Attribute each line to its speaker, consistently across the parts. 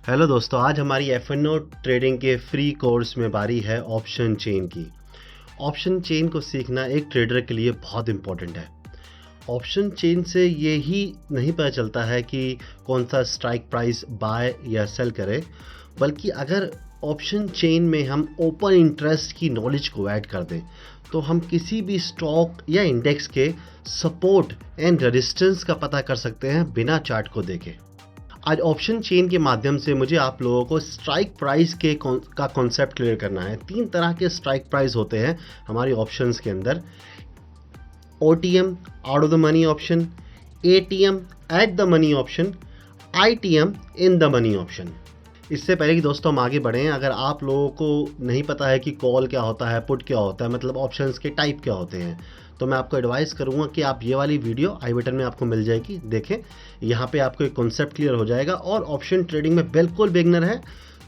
Speaker 1: Hello दोस्तों, आज हमारी एफ&ओ ट्रेडिंग के फ्री कोर्स में बारी है ऑप्शन चेन की। ऑप्शन चेन को सीखना एक ट्रेडर के लिए बहुत इम्पोर्टेंट है। ऑप्शन चेन से ये ही नहीं पता चलता है कि कौन सा स्ट्राइक प्राइस बाय या सेल करे, बल्कि अगर ऑप्शन चेन में हम ओपन इंटरेस्ट की नॉलेज को ऐड कर दें तो हम किसी भी स्टॉक या इंडेक्स के सपोर्ट एंड रेजिस्टेंस का पता कर सकते हैं बिना चार्ट को देखे। आज ऑप्शन चेन के माध्यम से मुझे आप लोगों को स्ट्राइक प्राइस का कॉन्सेप्ट क्लियर करना है। 3 तरह के स्ट्राइक प्राइस होते हैं हमारी ऑप्शंस के अंदर। OTM out of the money option, ATM at the money option, ITM in the money option. इससे पहले कि दोस्तों हम आगे बढ़ें, अगर आप लोगों को नहीं पता है कि कॉल क्या होता है, पुट क्या होता है, मतलब ऑप्शंस के टाइप क्या होते हैं, तो मैं आपको एडवाइस करूंगा कि आप ये वाली वीडियो आई बटन में आपको मिल जाएगी, देखें। यहाँ पे आपको एक कॉन्सेप्ट क्लियर हो जाएगा। और ऑप्शन ट्रेडिंग में बिल्कुल बिगनर है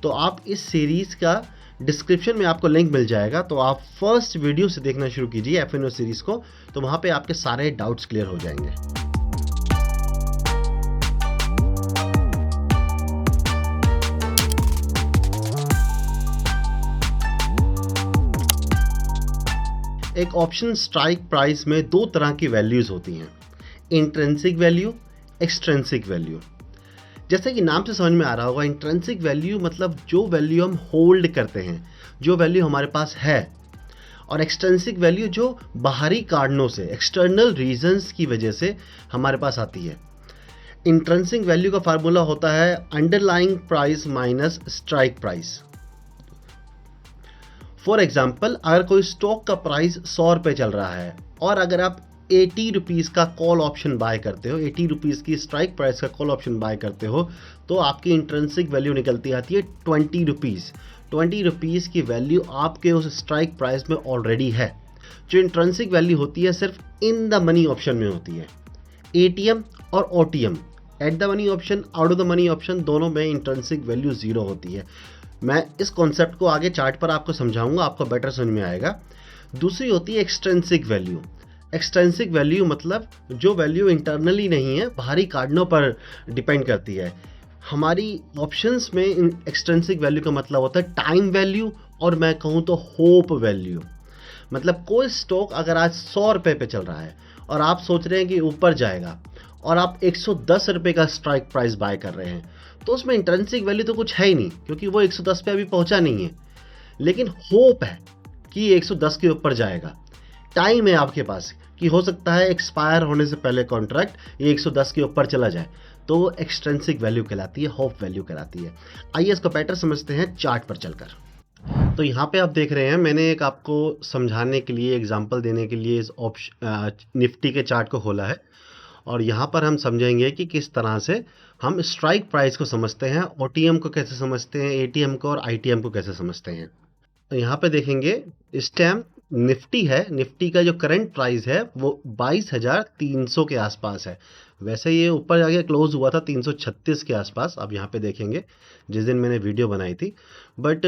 Speaker 1: तो आप इस सीरीज़ का डिस्क्रिप्शन में आपको लिंक मिल जाएगा, तो आप फर्स्ट वीडियो से देखना शुरू कीजिए एफ&ओ सीरीज़ को, तो वहाँ पे आपके सारे डाउट्स क्लियर हो जाएंगे। एक ऑप्शन स्ट्राइक प्राइस में 2 तरह की वैल्यूज़ होती हैं, इंट्रिंसिक वैल्यू, एक्सट्रिंसिक वैल्यू। जैसे कि नाम से समझ में आ रहा होगा, इंट्रिंसिक वैल्यू मतलब जो वैल्यू हम होल्ड करते हैं, जो वैल्यू हमारे पास है, और एक्सट्रिंसिक वैल्यू जो बाहरी कारणों से, एक्सटर्नल रीजंस की वजह से हमारे पास आती है। इंट्रिंसिक वैल्यू का फार्मूला होता है underlying price minus strike price. For example, अगर कोई स्टॉक का प्राइस 100 रुपये चल रहा है और अगर आप 80 रुपीज़ का कॉल ऑप्शन बाय करते हो, 80 रुपीज़ की स्ट्राइक प्राइस का कॉल ऑप्शन बाय करते हो, तो आपकी इंट्रिंसिक वैल्यू निकलती आती है 20 रुपीज़। 20 रुपीज़ की वैल्यू आपके उस स्ट्राइक प्राइस में ऑलरेडी है। जो इंट्रिंसिक वैल्यू होती है सिर्फ इन द मनी ऑप्शन में होती है। एटीएम और OTM, at the money option, out of the money option, दोनों में इंट्रिंसिक वैल्यू 0 होती है। मैं इस कॉन्सेप्ट को आगे चार्ट पर आपको समझाऊंगा, आपको बेटर समझ में आएगा। दूसरी होती है एक्सट्रिंसिक वैल्यू। एक्सट्रिंसिक वैल्यू मतलब जो वैल्यू इंटरनली नहीं है, बाहरी कारणों पर डिपेंड करती है। हमारी ऑप्शंस में एक्सट्रिंसिक वैल्यू का मतलब होता है टाइम वैल्यू, और मैं कहूँ तो होप वैल्यू। मतलब कोई स्टॉक अगर आज 100 रुपये पे चल रहा है और आप सोच रहे हैं कि ऊपर जाएगा और आप 110 रुपये का स्ट्राइक प्राइस बाय कर रहे हैं, तो उसमें इंट्रिंसिक वैल्यू तो कुछ है ही नहीं, क्योंकि वो 110 पे अभी पहुंचा नहीं है। लेकिन होप है कि 110 के ऊपर जाएगा। टाइम है आपके पास कि हो सकता है एक्सपायर होने से पहले कॉन्ट्रैक्ट ये 110 के ऊपर चला जाए, तो वो एक्सट्रिंसिक वैल्यू कहलाती है, होप वैल्यू कहलाती है। आइए इसको बेटर समझते हैं चार्ट पर चलकर। तो यहाँ पे आप देख रहे हैं, मैंने एक आपको समझाने के लिए, एग्जांपल देने के लिए इस निफ्टी के चार्ट को खोला है, और यहाँ पर हम समझेंगे कि किस तरह से हम स्ट्राइक प्राइस को समझते हैं, ओटीएम को कैसे समझते हैं, एटीएम को और आईटीएम को कैसे समझते हैं। तो यहाँ पे देखेंगे, इस टाइम निफ्टी है, निफ्टी का जो करंट प्राइस है वो 22,300 के आसपास है। वैसे ये ऊपर जाके क्लोज हुआ था 336 के आसपास, आप यहाँ पे देखेंगे जिस दिन मैंने वीडियो बनाई थी। बट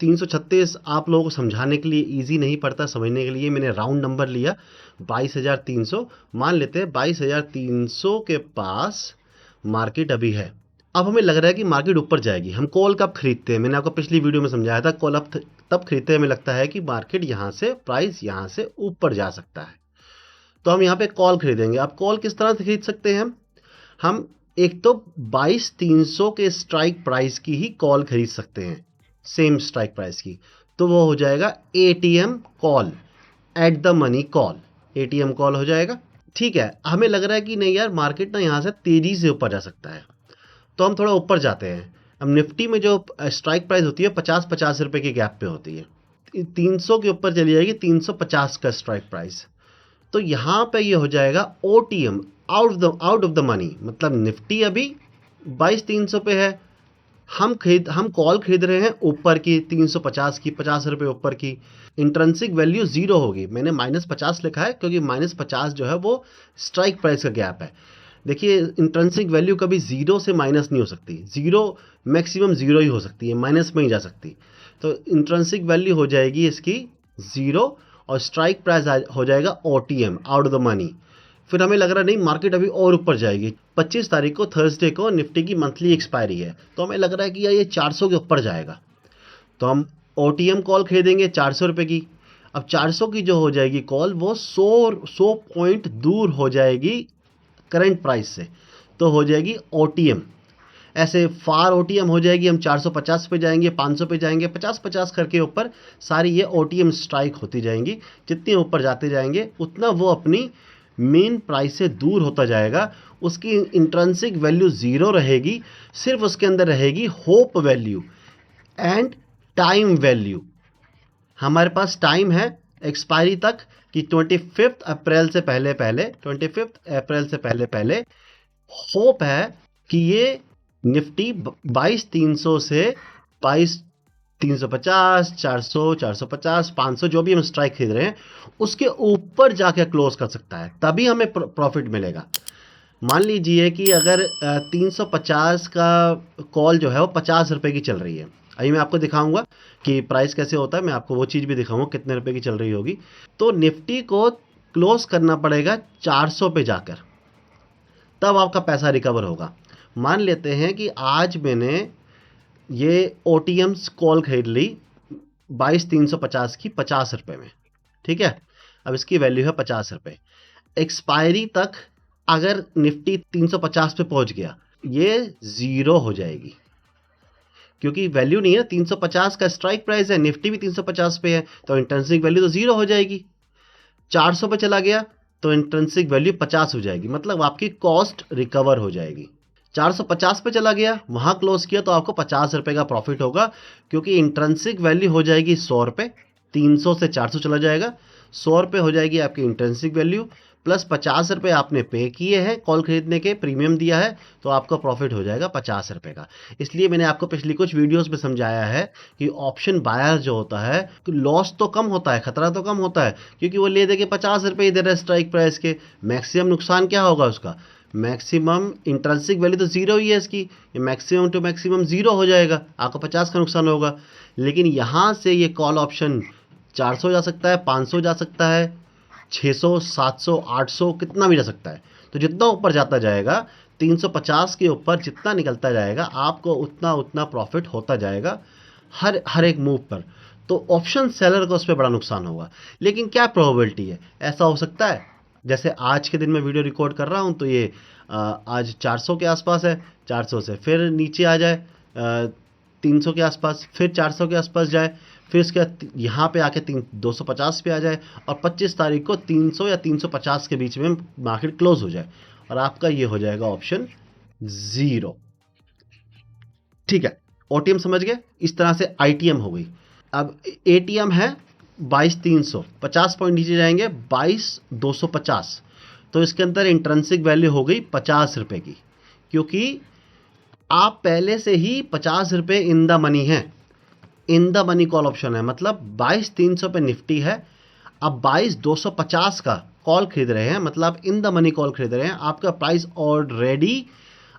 Speaker 1: 336 आप लोगों को समझाने के लिए इजी नहीं पड़ता, समझने के लिए मैंने राउंड नंबर लिया 22,300। मान लेते हैं 22,300 के पास मार्केट अभी है। अब हमें लग रहा है कि मार्केट ऊपर जाएगी। हम कॉल कब खरीदते हैं, मैंने आपको पिछली वीडियो में समझाया था, कॉल अब तब खरीदते हैं हमें लगता है कि मार्केट यहाँ से, प्राइस यहाँ से ऊपर जा सकता है, तो हम यहाँ पे कॉल खरीदेंगे। अब कॉल किस तरह से खरीद सकते हैं हम एक तो 22,300 के स्ट्राइक प्राइस की ही कॉल खरीद सकते हैं, सेम स्ट्राइक प्राइस की, तो वो हो जाएगा ATM call, at the money call, ATM call हो जाएगा। ठीक है, हमें लग रहा है कि नहीं यार, मार्केट ना यहाँ से तेजी से ऊपर जा सकता है, तो हम थोड़ा ऊपर जाते हैं। अब निफ्टी में जो स्ट्राइक प्राइस होती है 50-50 रुपए के गैप पे होती है, 300 के ऊपर चली जाएगी 350 का स्ट्राइक प्राइस, तो यहाँ पे ये हो जाएगा OTM, out of the money. मतलब निफ्टी अभी 22,300 पे है, हम कॉल खरीद रहे हैं ऊपर की 350 की, 50 रुपये ऊपर की। इंट्रिंसिक वैल्यू 0 होगी, मैंने -50 लिखा है क्योंकि -50 जो है वो स्ट्राइक प्राइस का गैप है। देखिए, इंट्रिंसिक वैल्यू कभी 0 से माइनस नहीं हो सकती, 0 मैक्सिमम 0 ही हो सकती है, माइनस में ही जा सकती। तो इंट्रिंसिक वैल्यू हो जाएगी इसकी 0 और स्ट्राइक प्राइस हो जाएगा OTM, out of the money. फिर हमें लग रहा नहीं मार्केट अभी और ऊपर जाएगी। 25 तारीख को थर्सडे को निफ्टी की मंथली एक्सपायरी है, तो हमें लग रहा है कि यार ये 400 के ऊपर जाएगा, तो हम ओटीएम कॉल खरीदेंगे 400 रुपये की। अब 400 की जो हो जाएगी कॉल, वो 100 पॉइंट दूर हो जाएगी करंट प्राइस से, तो हो जाएगी ओटीएम। ऐसे फार ओटीएम हो जाएगी, हम 450 पे जाएंगे, 500 पे जाएंगे, 50-50 करके ऊपर सारी ये ओटीएम स्ट्राइक होती जाएंगी। जितने ऊपर जाते जाएंगे उतना वो अपनी मेन प्राइस से दूर होता जाएगा। उसकी इंट्रिंसिक वैल्यू ज़ीरो रहेगी, सिर्फ उसके अंदर रहेगी hope value and time value. हमारे पास टाइम है एक्सपायरी तक कि 25 अप्रैल से पहले पहले 25 अप्रैल से पहले पहले होप है कि ये निफ्टी 22,300 से 22,350, 400, 450, 500 जो भी हम स्ट्राइक खरीद रहे हैं उसके ऊपर जाके क्लोज कर सकता है, तभी हमें प्रॉफिट मिलेगा। मान लीजिए कि अगर 350 का कॉल जो है वो 50 रुपए की चल रही है। अभी मैं आपको दिखाऊंगा कि प्राइस कैसे होता है, मैं आपको वो चीज़ भी दिखाऊंगा कितने रुपए की चल रही होगी। तो निफ्टी को क्लोज करना पड़ेगा 400 पे जाकर, तब आपका पैसा रिकवर होगा। मान लेते हैं कि आज मैंने ये ओटीएम्स कॉल खरीद ली 22,350 की 50 रुपये में, ठीक है। अब इसकी वैल्यू है 50 रुपये। एक्सपायरी तक अगर निफ्टी 350 पे पहुंच गया, ये ज़ीरो हो जाएगी, क्योंकि वैल्यू नहीं है। 350 का स्ट्राइक प्राइस है, निफ्टी भी 350 पे है, तो इंट्रिंसिक वैल्यू तो ज़ीरो हो जाएगी। 400 पे चला गया तो इंट्रिंसिक वैल्यू 50 हो जाएगी, मतलब आपकी कॉस्ट रिकवर हो जाएगी। 450 पे चला गया, वहाँ क्लोज किया तो आपको 50 रुपये का प्रॉफिट होगा, क्योंकि इंट्रिंसिक वैल्यू हो जाएगी 100 रुपये। 300 से 400 चला जाएगा, 100 रुपये हो जाएगी आपकी इंट्रिंसिक वैल्यू, प्लस 50 रुपये आपने पे किए हैं कॉल खरीदने के, प्रीमियम दिया है, तो आपका प्रॉफिट हो जाएगा 50 रुपये का। इसलिए मैंने आपको पिछली कुछ वीडियोस में समझाया है कि ऑप्शन बायर जो होता है लॉस तो कम होता है, खतरा तो कम होता है, क्योंकि वो ले दे के 50 रुपये ही दे रहा है स्ट्राइक प्राइस के। मैक्सिमम नुकसान क्या होगा उसका? मैक्सिमम इंट्रिंसिक वैल्यू तो ज़ीरो ही है इसकी, ये मैक्सिमम टू मैक्सिमम ज़ीरो हो जाएगा, आपको 50 का नुकसान होगा। लेकिन यहाँ से ये कॉल ऑप्शन 400 जा सकता है, 500 जा सकता है, 600, 700, 800 कितना भी जा सकता है। तो जितना ऊपर जाता जाएगा 350 के ऊपर जितना निकलता जाएगा, आपको उतना उतना प्रॉफिट होता जाएगा हर एक मूव पर। तो ऑप्शन सेलर को उस पर बड़ा नुकसान होगा। लेकिन क्या प्रोबेबिलिटी है ऐसा हो सकता है? जैसे आज के दिन मैं वीडियो रिकॉर्ड कर रहा हूँ तो ये आज 400 के आसपास है, 400 से फिर नीचे आ जाए 300 के आसपास, फिर 400 के आसपास जाए, फिर इसके बाद यहाँ पे आके 250 पे आ जाए, और 25 तारीख को 300 या 350 के बीच में मार्केट क्लोज हो जाए, और आपका ये हो जाएगा ऑप्शन ज़ीरो। ठीक है, ओटीएम समझ गए। इस तरह से आईटीएम हो गई। अब एटीएम है 22,300, 50 पॉइंट नीचे जाएंगे 22,250, तो इसके अंदर इंट्रिंसिक वैल्यू हो गई 50 रुपये की, क्योंकि आप पहले से ही 50 रुपये इन द मनी हैं। In the money call option है, मतलब 22,300 पे निफ्टी है, अब 22,250 का कॉल खरीद रहे हैं, मतलब इन द मनी कॉल खरीद रहे हैं। आपका प्राइस ऑलरेडी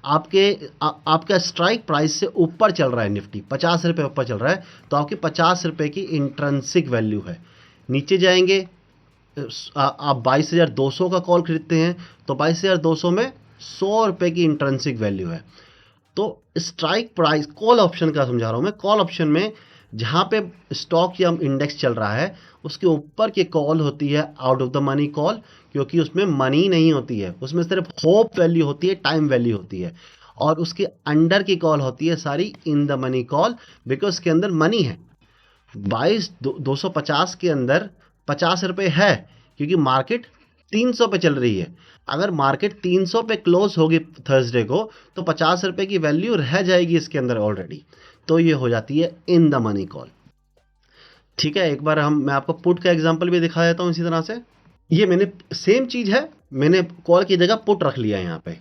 Speaker 1: आपका स्ट्राइक प्राइस से ऊपर चल रहा है, निफ्टी 50 रुपये ऊपर चल रहा है, तो आपकी 50 रुपये की इंट्रिंसिक वैल्यू है। नीचे जाएंगे आप 22,200 का कॉल खरीदते हैं, तो 22,200 में 100 रुपये की इंट्रिंसिक वैल्यू है। तो स्ट्राइक प्राइस कॉल ऑप्शन का समझा रहा हूँ मैं। कॉल ऑप्शन में जहाँ पे स्टॉक या इंडेक्स चल रहा है उसके ऊपर की कॉल होती है out of the money call, क्योंकि उसमें मनी नहीं होती है, उसमें सिर्फ होप वैल्यू होती है, टाइम वैल्यू होती है। और उसके अंडर की कॉल होती है सारी in the money call, because उसके अंदर मनी है। 22,250 के अंदर 50 रुपये है, क्योंकि मार्केट 300 पे चल रही है। अगर मार्केट 300 पे क्लोज होगी थर्सडे को, तो 50 रुपये की वैल्यू रह जाएगी इसके अंदर ऑलरेडी, तो ये हो जाती है इन द मनी कॉल। ठीक है, एक बार मैं आपको पुट का एग्जांपल भी दिखा देता हूँ इसी तरह से। ये मैंने सेम चीज़ है, मैंने कॉल की जगह पुट रख लिया है यहाँ पे।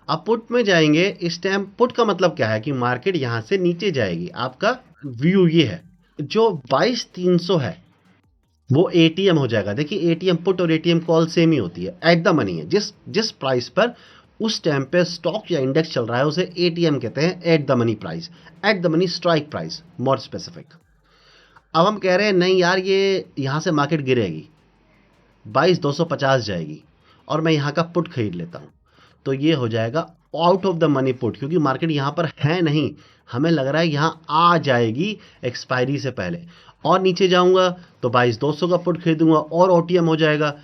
Speaker 1: अब पुट में जाएंगे, इस टाइम पुट का मतलब क्या है कि मार्केट यहाँ से नीचे जाएगी। आपका व्यू ये है, जो 22,300 है वो एटीएम हो जाएगा। देखिए, एटीएम पुट और एटीएम कॉल सेम ही होती है, एट द मनी है। जिस प्राइस पर उस टाइम पे स्टॉक या इंडेक्स चल रहा है उसे एटीएम कहते हैं, at the money price, at the money strike price, more specific. अब हम कह रहे हैं नहीं यार, ये यहाँ से मार्केट गिरेगी, 22,250 जाएगी, और मैं यहाँ का पुट खरीद लेता हूँ, तो ये हो जाएगा out of the money put, क्योंकि मार्केट यहाँ पर है नहीं, हमें लग रहा है यहाँ आ जाएगी एक्सपायरी से पहले। और नीचे जाऊँगा तो 22,200 का पुट खरीदूंगा और ओटीएम हो जाएगा,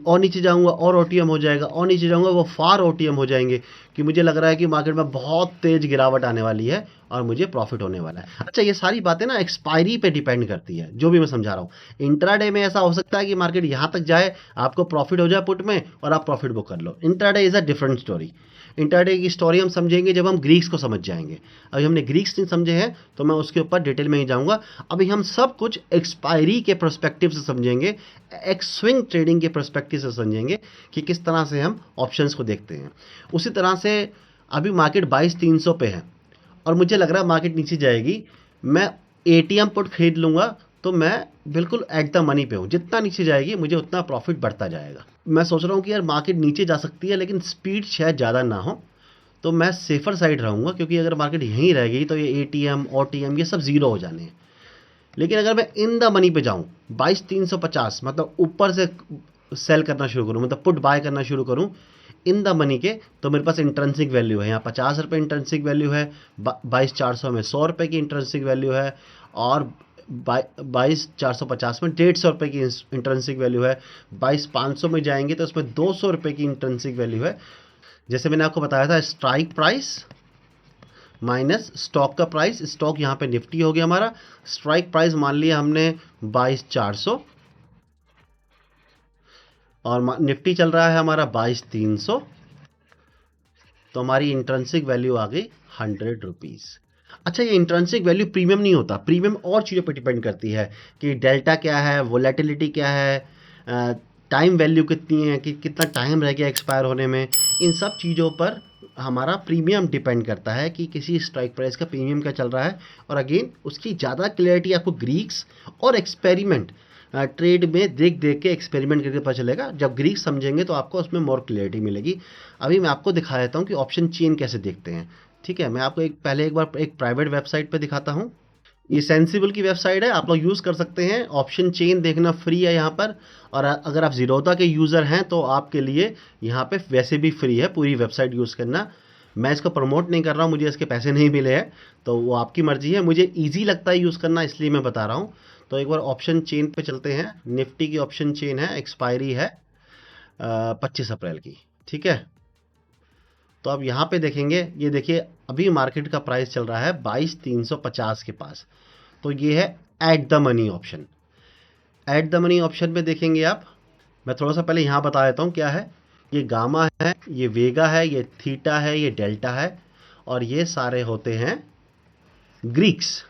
Speaker 1: और नीचे जाऊँगा और ओटीएम हो जाएगा, और नीचे जाऊँगा वो फार ओटीएम हो जाएंगे, कि मुझे लग रहा है कि मार्केट में बहुत तेज़ गिरावट आने वाली है और मुझे प्रॉफिट होने वाला है। अच्छा, ये सारी बातें ना एक्सपायरी पे डिपेंड करती है, जो भी मैं समझा रहा हूँ। इंट्राडे में ऐसा हो सकता है कि मार्केट यहाँ तक जाए, आपको प्रॉफिट हो जाए पुट में और आप प्रॉफिट बुक कर लो। Intraday is a different story. Intraday की स्टोरी हम समझेंगे जब हम ग्रीक्स को समझ जाएंगे। अभी हमने ग्रीक्स नहीं समझे हैं तो मैं उसके ऊपर डिटेल में ही जाऊँगा। अभी हम सब कुछ एक्सपायरी के पर्सपेक्टिव से समझेंगे, एक स्विंग ट्रेडिंग के पर्सपेक्टिव से समझेंगे कि किस तरह से हम ऑप्शंस को देखते हैं। उसी तरह से अभी मार्केट 22,300 पे है और मुझे लग रहा है मार्केट नीचे जाएगी, मैं एटीएम पुट खरीद लूँगा, तो मैं बिल्कुल एट द मनी पे हूँ। जितना नीचे जाएगी मुझे उतना प्रॉफिट बढ़ता जाएगा। मैं सोच रहा हूँ कि यार मार्केट नीचे जा सकती है लेकिन स्पीड शायद ज़्यादा ना हो, तो मैं सेफर साइड रहूँगा, क्योंकि अगर मार्केट यहीं रह गई तो ये एटीएम ओटीएम ये सब ज़ीरो हो जाने हैं। लेकिन अगर मैं इन द मनी पे जाऊँ 22,350, मतलब ऊपर से सेल करना शुरू करूँ, मतलब पुट बाय करना शुरू करूँ इन द मनी के, तो मेरे पास इंट्रेंसिक वैल्यू है, यहाँ 50 रुपये इंट्रेंसिक वैल्यू है, 22,400 में 100 रुपये की इंट्रेंसिक वैल्यू है, और 22,450 में 150 रुपये की इंट्रेंसिक वैल्यू है। 22,500 में जाएंगे तो उसमें 200 रुपये की इंट्रेंसिक वैल्यू है। जैसे मैंने आपको बताया था, स्ट्राइक प्राइस माइनस स्टॉक का प्राइस, स्टॉक यहाँ पे निफ्टी हो गया हमारा, स्ट्राइक प्राइस मान लिया हमने 22,400 और निफ्टी चल रहा है हमारा 22,300, तो हमारी इंट्रेंसिक वैल्यू आ गई 100 रुपीज़। अच्छा, ये इंट्रेंसिक वैल्यू प्रीमियम नहीं होता, प्रीमियम और चीज़ों पर डिपेंड करती है कि डेल्टा क्या है, वोलेटिलिटी क्या है, टाइम वैल्यू कितनी है, कि कितना टाइम रह गया एक्सपायर होने में। इन सब चीज़ों पर हमारा प्रीमियम डिपेंड करता है कि किसी स्ट्राइक प्राइस का प्रीमियम क्या चल रहा है। और अगेन उसकी ज़्यादा क्लियरिटी आपको ग्रीक्स और एक्सपेरिमेंट ट्रेड में देख देख के एक्सपेरिमेंट करके पता चलेगा। जब ग्रीक समझेंगे तो आपको उसमें मोर क्लियरिटी मिलेगी। अभी मैं आपको दिखा देता हूँ कि ऑप्शन चेन कैसे देखते हैं। ठीक है, मैं आपको एक बार एक प्राइवेट वेबसाइट पे दिखाता हूँ। ये सेंसिबल की वेबसाइट है, आप लोग यूज़ कर सकते हैं। ऑप्शन चेन देखना फ्री है यहाँ पर, और अगर आप ज़ीरोधा के यूज़र हैं तो आपके लिए यहाँ पे वैसे भी फ्री है पूरी वेबसाइट यूज़ करना। मैं इसको प्रमोट नहीं कर रहा हूँ, मुझे इसके पैसे नहीं मिले हैं, तो वो आपकी मर्ज़ी है। मुझे ईजी लगता है यूज़ करना, इसलिए मैं बता रहा हूँ। तो एक बार ऑप्शन चेन पे चलते हैं। निफ्टी की ऑप्शन चेन है, एक्सपायरी है 25 अप्रैल की। ठीक है, तो अब यहाँ पे देखेंगे, ये देखिए अभी मार्केट का प्राइस चल रहा है 22,350 के पास, तो ये है at the money option. At the money option में देखेंगे आप, मैं थोड़ा सा पहले यहाँ बता देता हूँ क्या है। ये गामा है, ये वेगा है, ये थीटा है, ये डेल्टा है, और ये सारे होते हैं ग्रीक्स,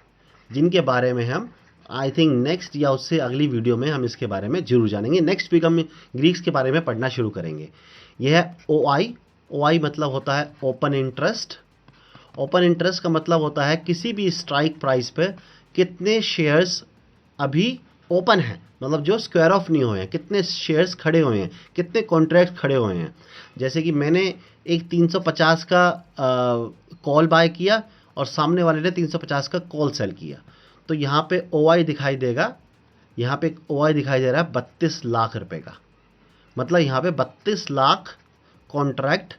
Speaker 1: जिनके बारे में हम आई थिंक नेक्स्ट या उससे अगली वीडियो में हम इसके बारे में जरूर जानेंगे। नेक्स्ट वीक हम ग्रीक्स के बारे में पढ़ना शुरू करेंगे। यह है OI। OI मतलब होता है ओपन इंटरेस्ट। ओपन इंटरेस्ट का मतलब होता है किसी भी स्ट्राइक प्राइस पे कितने शेयर्स अभी ओपन हैं, मतलब जो स्क्वायर ऑफ नहीं हुए हैं, कितने शेयर्स खड़े हुए हैं, कितने कॉन्ट्रैक्ट खड़े हुए हैं। जैसे कि मैंने एक 350 का कॉल बाय किया और सामने वाले ने 350 का कॉल सेल किया, तो यहाँ पे OI दिखाई देगा। यहाँ पे OI दिखाई दे रहा है 32 लाख रुपए का, मतलब यहाँ पे 32 lakh contract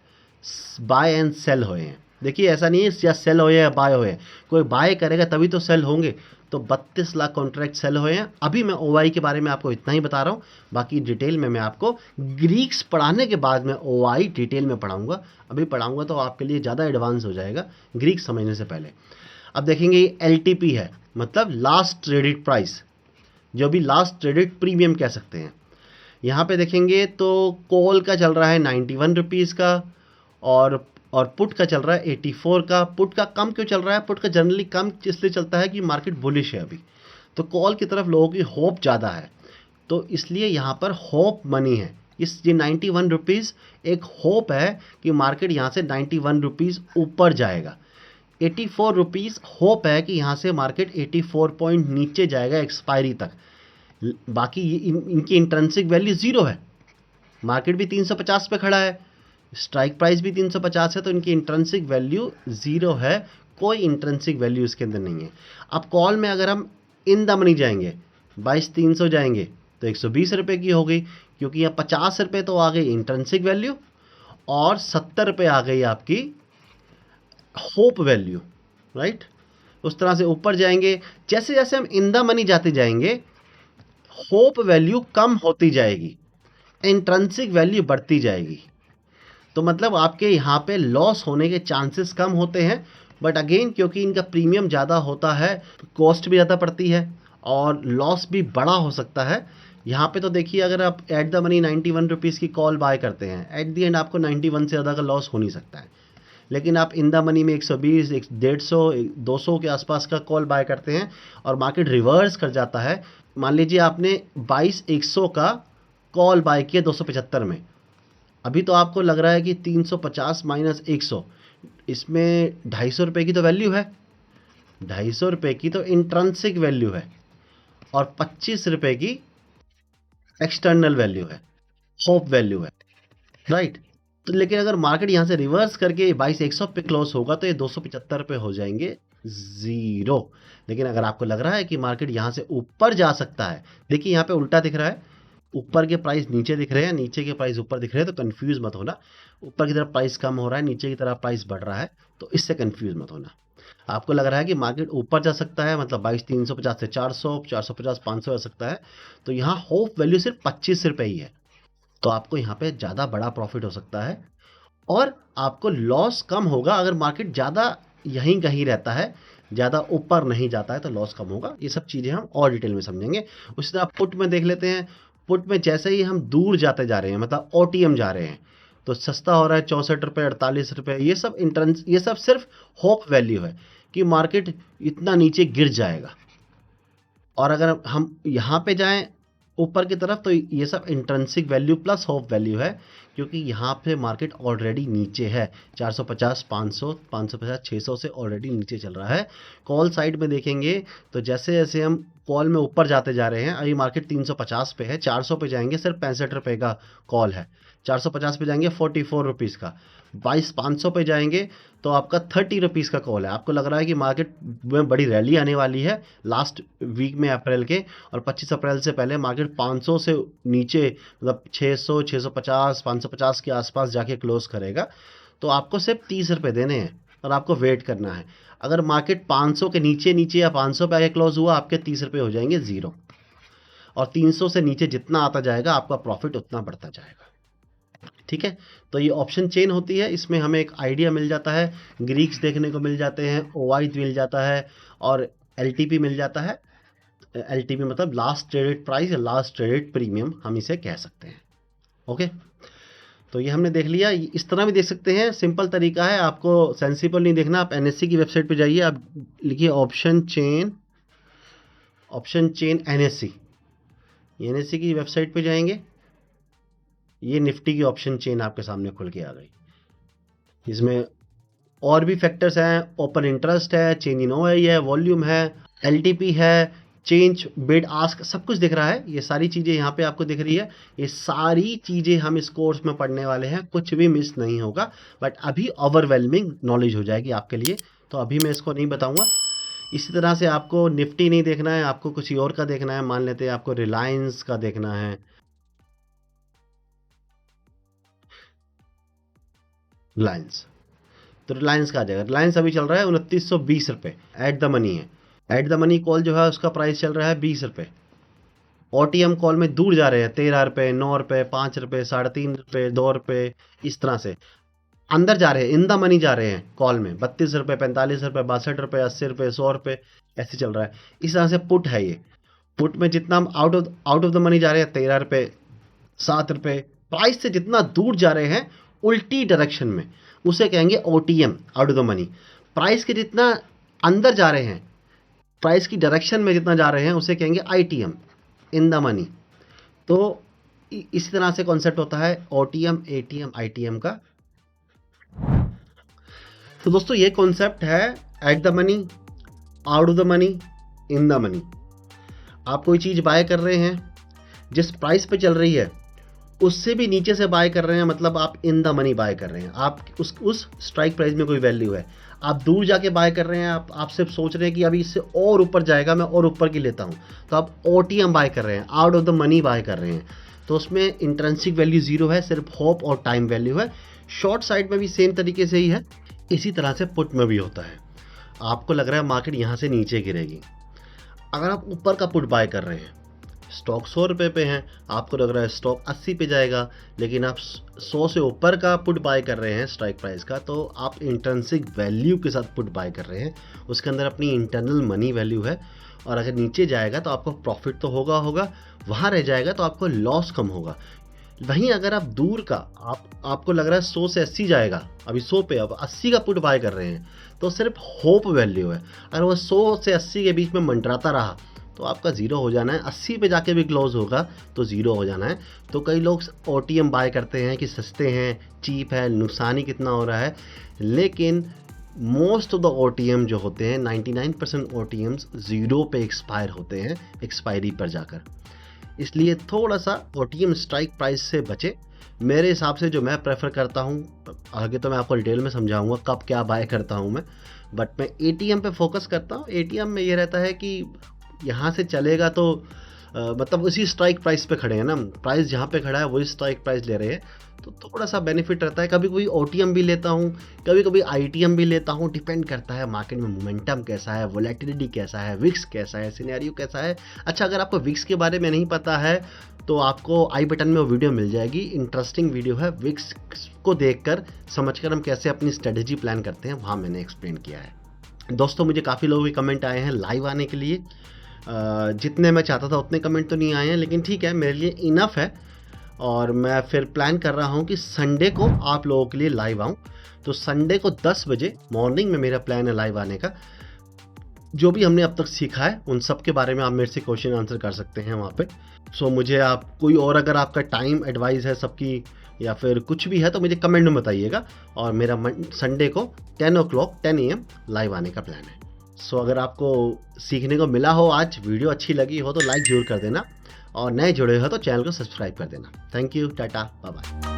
Speaker 1: buy and sell हुए हैं। देखिए ऐसा नहीं है या सेल हुए या बाय हुए, कोई बाय करेगा तभी तो सेल होंगे। तो 32 लाख कॉन्ट्रैक्ट सेल हुए हैं। अभी मैं OI के बारे में आपको इतना ही बता रहा हूँ, बाकी डिटेल में मैं आपको ग्रीक्स पढ़ाने के बाद में OI डिटेल में पढ़ाऊँगा। अभी पढ़ाऊँगा तो आपके लिए ज़्यादा एडवांस हो जाएगा ग्रीक समझने से पहले। अब देखेंगे LTP है, मतलब लास्ट ट्रेडेड प्राइस, जो भी लास्ट ट्रेडेड प्रीमियम कह सकते हैं। यहाँ पे देखेंगे तो कॉल का चल रहा है 91 रुपीज़ का, और पुट का चल रहा है 84 का। पुट का कम क्यों चल रहा है? पुट का जनरली कम इसलिए चलता है कि मार्केट बुलिश है अभी, तो कॉल की तरफ लोगों की होप ज़्यादा है, तो इसलिए यहाँ पर होप मनी है। ये 91 रुपीज़ एक होप है कि मार्केट यहाँ से 91 रुपीज़ ऊपर जाएगा। 84 रुपीज़ होप है कि यहाँ से मार्केट 84 पॉइंट नीचे जाएगा एक्सपायरी तक। बाकी इनकी इंट्रिंसिक वैल्यू ज़ीरो है। मार्केट भी 350 पे खड़ा है, स्ट्राइक प्राइस भी 350 है, तो इनकी इंट्रिंसिक वैल्यू ज़ीरो है, कोई इंट्रिंसिक वैल्यू इसके अंदर नहीं है। अब कॉल में अगर हम इन द मनी जाएंगे 22,300 जाएंगे तो 120 रुपये की हो गई, क्योंकि यहाँ 50 रुपये तो आ गई इंट्रिंसिक वैल्यू और 70 रुपये आ गई आपकी होप वैल्यू, राइट। उस तरह से ऊपर जाएंगे, जैसे जैसे हम इन द मनी जाते जाएंगे होप वैल्यू कम होती जाएगी, इंट्रिंसिक वैल्यू बढ़ती जाएगी। तो मतलब आपके यहाँ पे लॉस होने के चांसेस कम होते हैं, बट अगेन क्योंकि इनका प्रीमियम ज़्यादा होता है, कॉस्ट भी ज़्यादा पड़ती है और लॉस भी बड़ा हो सकता है। यहाँ पे तो देखिए, अगर आप एट द मनी 91 रुपीज़ की कॉल बाय करते हैं, एट दी एंड आपको 91 से ज़्यादा का लॉस हो नहीं सकता है। लेकिन आप इन द मनी में 120, 150, 200 के आसपास का कॉल बाय करते हैं और मार्केट रिवर्स कर जाता है। मान लीजिए आपने 22,100 का कॉल बाय किया 275 में, अभी तो आपको लग रहा है कि 350 माइनस 100, इसमें 250 रुपये की तो वैल्यू है, 250 रुपये की तो इंट्रिंसिक वैल्यू है और 25 रुपये की एक्सटर्नल वैल्यू है, होप वैल्यू है, राइट। तो लेकिन अगर मार्केट यहाँ से रिवर्स करके 22,100 पे क्लोज होगा तो ये 275 पे हो जाएंगे ज़ीरो। लेकिन अगर आपको लग रहा है कि मार्केट यहाँ से ऊपर जा सकता है, देखिए यहाँ पे उल्टा दिख रहा है, ऊपर के प्राइस नीचे दिख रहे हैं, नीचे के प्राइस ऊपर दिख रहे हैं, तो कंफ्यूज मत होना। ऊपर की तरफ प्राइस कम हो रहा है, नीचे की तरफ प्राइस बढ़ रहा है, तो इससे कंफ्यूज मत होना। आपको लग रहा है कि मार्केट ऊपर जा सकता है, मतलब 22,350 से 400, 450, 500 आ सकता है, तो यहाँ होप वैल्यू सिर्फ 25 रुपये ही है, तो आपको यहाँ पे ज़्यादा बड़ा प्रॉफिट हो सकता है और आपको लॉस कम होगा। अगर मार्केट ज़्यादा यहीं कहीं रहता है, ज़्यादा ऊपर नहीं जाता है, तो लॉस कम होगा। ये सब चीज़ें हम और डिटेल में समझेंगे। उसी तरह पुट में देख लेते हैं। पुट में जैसे ही हम दूर जाते जा रहे हैं, मतलब ओटीएम जा रहे हैं, तो सस्ता हो रहा है 64 रुपये, 48 रुपये, ये सब सिर्फ होप वैल्यू है कि मार्केट इतना नीचे गिर जाएगा। और अगर हम यहाँ पे जाएं ऊपर की तरफ, तो ये सब intrinsic value plus hope value है, क्योंकि यहाँ पे मार्केट ऑलरेडी नीचे है, 450, 500, 550, 600 से ऑलरेडी नीचे चल रहा है। कॉल साइड में देखेंगे तो जैसे जैसे हम कॉल में ऊपर जाते जा रहे हैं, अभी मार्केट 350 पे है, 400 पे जाएंगे सिर्फ 65 रुपये का कॉल है, 450 पे जाएंगे 44 रुपीज़ का, 500 पे जाएंगे तो आपका 30 रुपीज़ का कॉल है। आपको लग रहा है कि मार्केट में बड़ी रैली आने वाली है लास्ट वीक में अप्रैल के, और 25 अप्रैल से पहले मार्केट 500 से नीचे, मतलब 600, 650, 550 के आसपास जाके क्लोज करेगा। तो आपको सिर्फ 30 रुपये देने हैं और आपको वेट करना है। अगर मार्केट 500 के नीचे नीचे या 500 पे आके क्लोज हुआ, आपके 30 रुपये हो जाएंगे ज़ीरो, और 300 से नीचे जितना आता जाएगा आपका प्रॉफिट उतना बढ़ता जाएगा, ठीक है। तो ये ऑप्शन चेन होती है, इसमें हमें एक आइडिया मिल जाता है, ग्रीक्स देखने को मिल जाते हैं, ओवाई मिल जाता है और एलटीपी मिल जाता है। एलटीपी मतलब लास्ट ट्रेडेड प्राइस या लास्ट ट्रेडेड प्रीमियम, हम इसे कह सकते हैं। ओके, तो ये हमने देख लिया। इस तरह भी देख सकते हैं, सिंपल तरीका है, आपको सेंसिबल नहीं देखना। आप एनएससी की वेबसाइट पे जाइए, आप लिखिए ऑप्शन चेन एनएससी, एनएससी की वेबसाइट पे जाएंगे, ये निफ्टी की ऑप्शन चेन आपके सामने खुल के आ गई। इसमें और भी फैक्टर्स हैं, ओपन इंटरेस्ट है, चेंज इन ओआई है, वॉल्यूम है, एलटीपी है, चेंज बिड आस्क, सब कुछ दिख रहा है। ये सारी चीज़ें यहाँ पे आपको दिख रही है। ये सारी चीज़ें हम इस कोर्स में पढ़ने वाले हैं, कुछ भी मिस नहीं होगा, बट अभी ओवरवेलमिंग नॉलेज हो जाएगी आपके लिए, तो अभी मैं इसको नहीं बताऊँगा। इसी तरह से आपको निफ्टी नहीं देखना है, आपको कुछ और का देखना है। मान लेते हैं आपको रिलायंस का देखना है, रिलायंस, तो रिलायंस का आ जाएगा। रिलायंस अभी चल रहा है 2920 रुपये, एट द मनी है। एट द मनी कॉल जो है उसका प्राइस चल रहा है 20 रुपये। ओटीएम कॉल में दूर जा रहे हैं 13 रुपये, 9 रुपये, 5 रुपये, 3.5 रुपये, 2 रुपये, इस तरह से अंदर जा रहे हैं, इन द मनी जा रहे हैं कॉल में 32 रुपये, 45 रुपये, 62 रुपये, 80 रुपये, 100 रुपये, ऐसे चल रहा है। इस तरह से पुट है ये। पुट में जितना हम आउट ऑफ द मनी जा रहे हैं 13 रुपये, 7 रुपये, प्राइस से जितना दूर जा रहे हैं उल्टी डायरेक्शन में, उसे कहेंगे OTM, out of the money. Price के जितना अंदर जा रहे हैं, प्राइस की डायरेक्शन में जितना जा रहे हैं, उसे कहेंगे आईटीएम, इन द मनी। तो इसी तरह से कॉन्सेप्ट होता है ओटीएम, एटीएम, आईटीएम का। तो दोस्तों ये कॉन्सेप्ट है at the money, out of the money, in the money. आप कोई चीज़ बाय कर रहे हैं, जिस प्राइस पे चल रही है उससे भी नीचे से बाय कर रहे हैं, मतलब आप इन द मनी बाय कर रहे हैं। आप उस स्ट्राइक प्राइस में कोई वैल्यू है, आप दूर जाके बाय कर रहे हैं, आप सिर्फ सोच रहे हैं कि अभी इससे और ऊपर जाएगा, मैं और ऊपर की लेता हूं, तो आप ओटीएम बाय कर रहे हैं, out of the money by कर रहे हैं। तो उसमें इंट्रिंसिक वैल्यू 0 है, सिर्फ होप और टाइम वैल्यू है। शॉर्ट साइड में भी सेम तरीके से ही है, इसी तरह से पुट में भी होता है। आपको लग रहा है मार्केट यहाँ से नीचे गिरेगी, अगर आप ऊपर का पुट बाय कर रहे हैं, स्टॉक 100 रुपये पे हैं, आपको लग रहा है स्टॉक 80 पे जाएगा, लेकिन आप 100 से ऊपर का पुट बाय कर रहे हैं स्ट्राइक प्राइस का, तो आप इंट्रिंसिक वैल्यू के साथ पुट बाय कर रहे हैं, उसके अंदर अपनी इंटरनल मनी वैल्यू है। और अगर नीचे जाएगा तो आपको प्रॉफिट तो होगा, वहाँ रह जाएगा तो आपको लॉस कम होगा। वहीं अगर आप दूर का आपको लग रहा है 100 से 80 जाएगा, अभी 100 पे अब 80 का पुट बाय कर रहे हैं, तो सिर्फ होप वैल्यू है। अगर वो 100 से 80 के बीच में मंडराता रहा तो आपका ज़ीरो हो जाना है, 80 पे जाके भी क्लोज होगा तो ज़ीरो हो जाना है। तो कई लोग OTM बाय करते हैं कि सस्ते हैं, चीप है, नुकसान ही कितना हो रहा है, लेकिन मोस्ट ऑफ द OTM जो होते हैं 99% OTMs ज़ीरो पे एक्सपायर होते हैं, एक्सपायरी पर जाकर। इसलिए थोड़ा सा OTM स्ट्राइक प्राइस से बचे। मेरे हिसाब से जो मैं प्रेफर करता हूँ, आगे तो मैं आपको डिटेल में समझाऊंगा कब क्या बाय करता हूँ मैं, बट मैं ATM पे फोकस करता हूँ। ATM में ये रहता है कि यहाँ से चलेगा तो मतलब उसी स्ट्राइक प्राइस पे खड़े हैं ना, प्राइस जहाँ पे खड़ा है वही स्ट्राइक प्राइस ले रहे हैं, तो थोड़ा सा बेनिफिट रहता है। कभी कभी OTM भी लेता हूँ, कभी कभी ITM भी लेता हूँ, डिपेंड करता है मार्केट में मोमेंटम कैसा है, वोलेटिलिटी कैसा है, विक्स कैसा है, सिनेरियो कैसा है। अच्छा, अगर आपको विक्स के बारे में नहीं पता है तो आपको आई बटन में वो वीडियो मिल जाएगी, इंटरेस्टिंग वीडियो है। विक्स को देखकर समझकर हम कैसे अपनी स्ट्रेटजी प्लान करते हैं, वहाँ मैंने एक्सप्लेन किया है। दोस्तों, मुझे काफ़ी लोगों के कमेंट आए हैं लाइव आने के लिए, जितने मैं चाहता था उतने कमेंट तो नहीं आए हैं, लेकिन ठीक है, मेरे लिए इनफ है। और मैं फिर प्लान कर रहा हूँ कि संडे को आप लोगों के लिए लाइव आऊँ। तो संडे को 10 बजे मॉर्निंग में मेरा प्लान है लाइव आने का। जो भी हमने अब तक सीखा है उन सब के बारे में आप मेरे से क्वेश्चन आंसर कर सकते हैं वहाँ पे। सो मुझे आप कोई और अगर आपका टाइम एडवाइस है सबकी या फिर कुछ भी है तो मुझे कमेंट में बताइएगा। और मेरा संडे को 10 AM लाइव आने का प्लान है। सो अगर आपको सीखने को मिला हो, आज वीडियो अच्छी लगी हो तो लाइक जरूर कर देना, और नए जुड़े हो तो चैनल को सब्सक्राइब कर देना। Thank you, tata, bye bye.